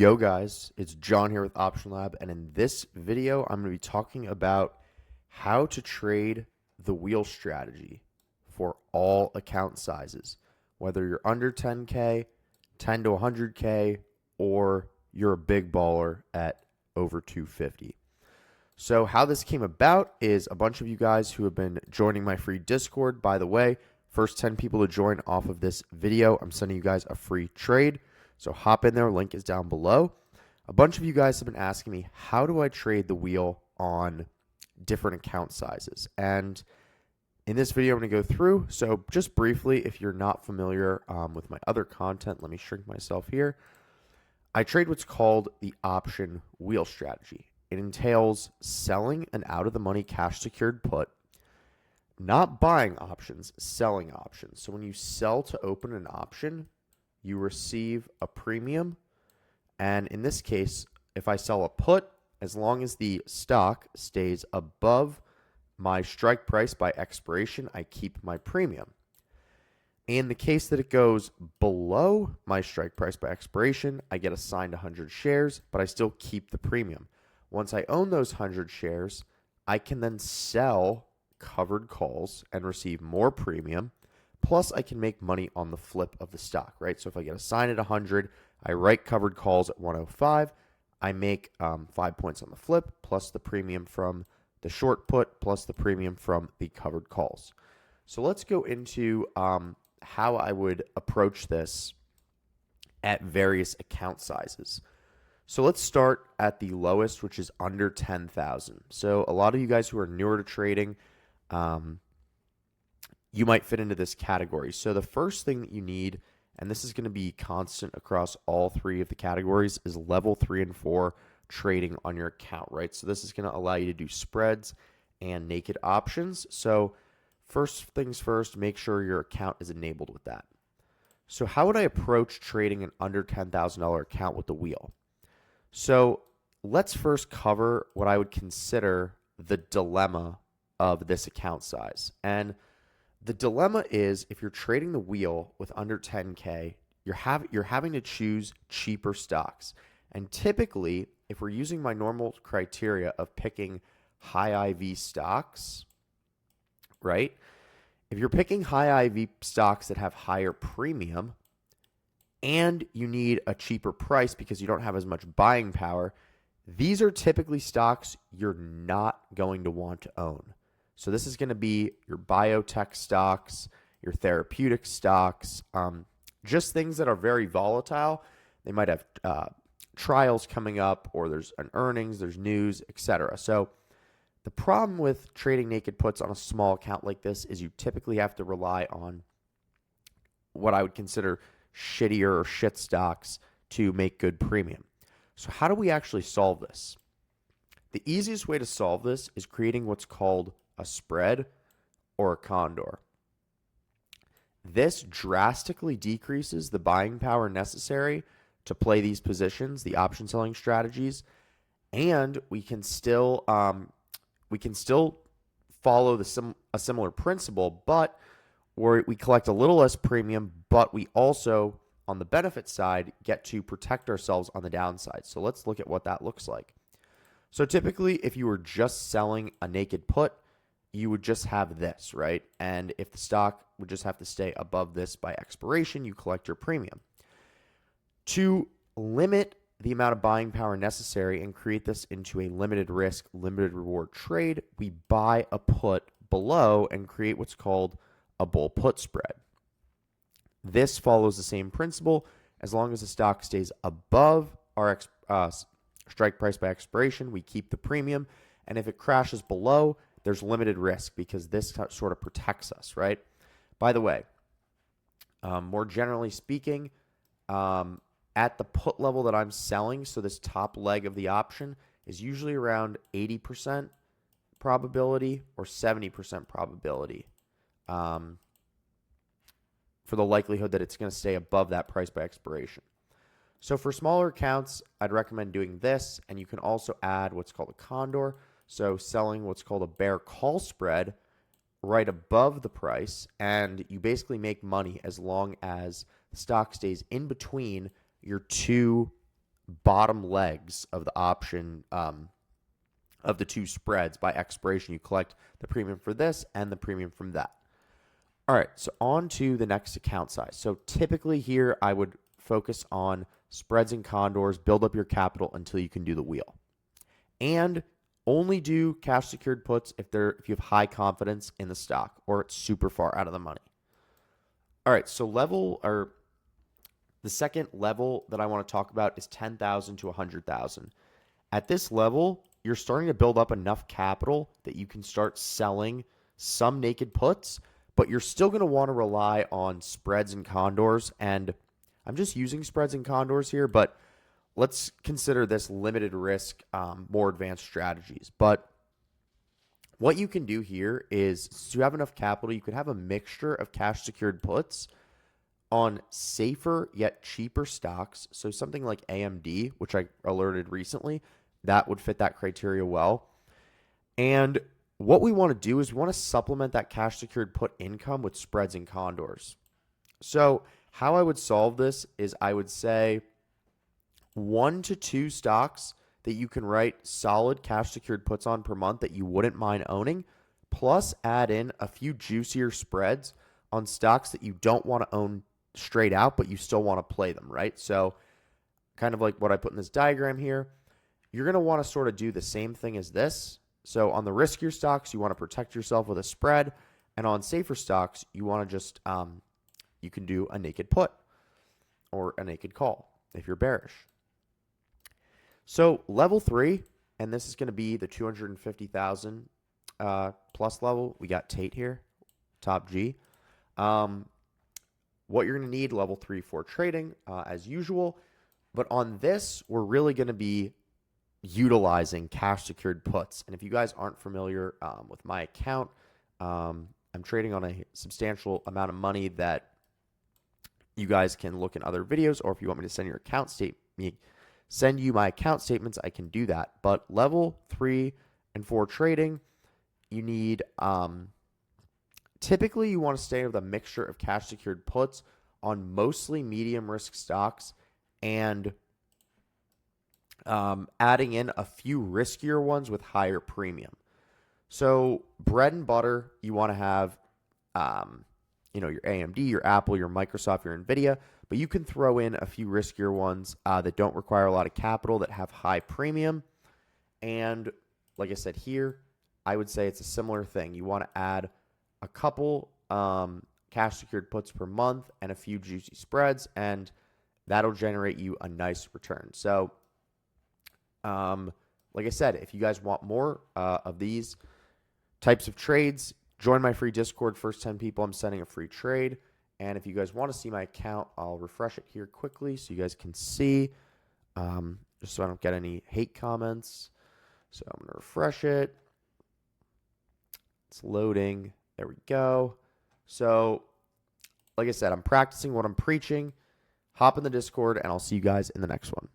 Yo guys, it's John here with Option Lab, and in this video, I'm going to be talking about how to trade the wheel strategy for all account sizes, whether you're under 10K, 10 to 100K, or you're a big baller at over 250. So how this came about is a bunch of you guys who have been joining my free Discord. By the way, first 10 people to join off of this video, I'm sending you guys a free trade. So hop in there, link is down below. A bunch of you guys have been asking me, how do I trade the wheel on different account sizes? And in this video, I'm going to go through. So just briefly, if you're not familiar with my other content, let me shrink myself here. I trade what's called the option wheel strategy. It entails selling an out-of-the-money cash secured put, not buying options, selling options. So when you sell to open an option, you receive a premium. And in this case, if I sell a put, as long as the stock stays above my strike price by expiration, I keep my premium. In the case that it goes below my strike price by expiration, I get assigned 100 shares, but I still keep the premium. Once I own those 100 shares, I can then sell covered calls and receive more premium. Plus, I can make money on the flip of the stock, right? So if I get assigned at 100, I write covered calls at 105. I make 5 points on the flip, plus the premium from the short put, plus the premium from the covered calls. So let's go into how I would approach this at various account sizes. So let's start at the lowest, which is under 10,000. So a lot of you guys who are newer to trading, you might fit into this category. So the first thing that you need, and this is going to be constant across all three of the categories, is level 3 and 4 trading on your account, right? So this is going to allow you to do spreads and naked options. So first things first, make sure your account is enabled with that. So how would I approach trading an under $10,000 account with the wheel? So let's first cover what I would consider the dilemma of this account size. And the dilemma is, if you're trading the wheel with under 10K, you're having to choose cheaper stocks. And typically, if we're using my normal criteria of picking high IV stocks, right? If you're picking high IV stocks that have higher premium and you need a cheaper price because you don't have as much buying power, these are typically stocks you're not going to want to own. So this is going to be your biotech stocks, your therapeutic stocks, just things that are very volatile. They might have trials coming up, or there's an earnings, there's news, etc. So the problem with trading naked puts on a small account like this is you typically have to rely on what I would consider shittier or shit stocks to make good premium. So how do we actually solve this? The easiest way to solve this is creating what's called a spread or a condor. This drastically decreases the buying power necessary to play these positions, the option selling strategies, and we can still follow a similar principle, but we collect a little less premium, but we also, on the benefit side, get to protect ourselves on the downside. So let's look at what that looks like. So typically, if you were just selling a naked put, you would just have this, right? And if the stock would just have to stay above this by expiration, you collect your premium. To limit the amount of buying power necessary and create this into a limited risk, limited reward trade, we buy a put below and create what's called a bull put spread. This follows the same principle. As long as the stock stays above our strike price by expiration, we keep the premium. And if it crashes below, there's limited risk because this sort of protects us, right? By the way, more generally speaking, at the put level that I'm selling, so this top leg of the option is usually around 80% probability or 70% probability for the likelihood that it's going to stay above that price by expiration. So for smaller accounts, I'd recommend doing this, and you can also add what's called a condor. So selling what's called a bear call spread right above the price, and you basically make money as long as the stock stays in between your two bottom legs of the option of the two spreads by expiration. You collect the premium for this and the premium from that. All right, so on to the next account size. So typically here I would focus on spreads and condors, build up your capital until you can do the wheel. And only do cash secured puts if you have high confidence in the stock or it's super far out of the money. All right, so the second level that I want to talk about is 10,000 to 100,000. At this level, you're starting to build up enough capital that you can start selling some naked puts, but you're still going to want to rely on spreads and condors. And I'm just using spreads and condors here, but let's consider this limited risk, more advanced strategies. But what you can do here is, so you have enough capital, you could have a mixture of cash secured puts on safer yet cheaper stocks. So something like AMD, which I alerted recently, that would fit that criteria well. And what we want to do is we want to supplement that cash secured put income with spreads and condors. So how I would solve this is I would say 1 to 2 stocks that you can write solid cash secured puts on per month that you wouldn't mind owning, plus add in a few juicier spreads on stocks that you don't want to own straight out, but you still want to play them, right? So kind of like what I put in this diagram here, you're going to want to sort of do the same thing as this. So on the riskier stocks, you want to protect yourself with a spread. And on safer stocks, you want to just, you can do a naked put or a naked call if you're bearish. So level 3, and this is going to be the 250,000 plus level. We got Tate here, top G. What you're going to need, level 3 for trading as usual. But on this, we're really going to be utilizing cash secured puts. And if you guys aren't familiar with my account, I'm trading on a substantial amount of money that you guys can look in other videos, or if you want me to send you my account statements, I can do that. But level 3 and 4 trading, you need typically you want to stay with a mixture of cash secured puts on mostly medium risk stocks and adding in a few riskier ones with higher premium. So bread and butter, you want to have your AMD, your Apple, your Microsoft, your Nvidia, but you can throw in a few riskier ones that don't require a lot of capital, that have high premium. And like I said here, I would say it's a similar thing. You want to add a couple cash secured puts per month and a few juicy spreads, and that'll generate you a nice return. So like I said, if you guys want more of these types of trades, join my free Discord. First 10 people, I'm sending a free trade. And if you guys want to see my account, I'll refresh it here quickly so you guys can see, just so I don't get any hate comments. So I'm going to refresh it. It's loading. There we go. So like I said, I'm practicing what I'm preaching. Hop in the Discord, and I'll see you guys in the next one.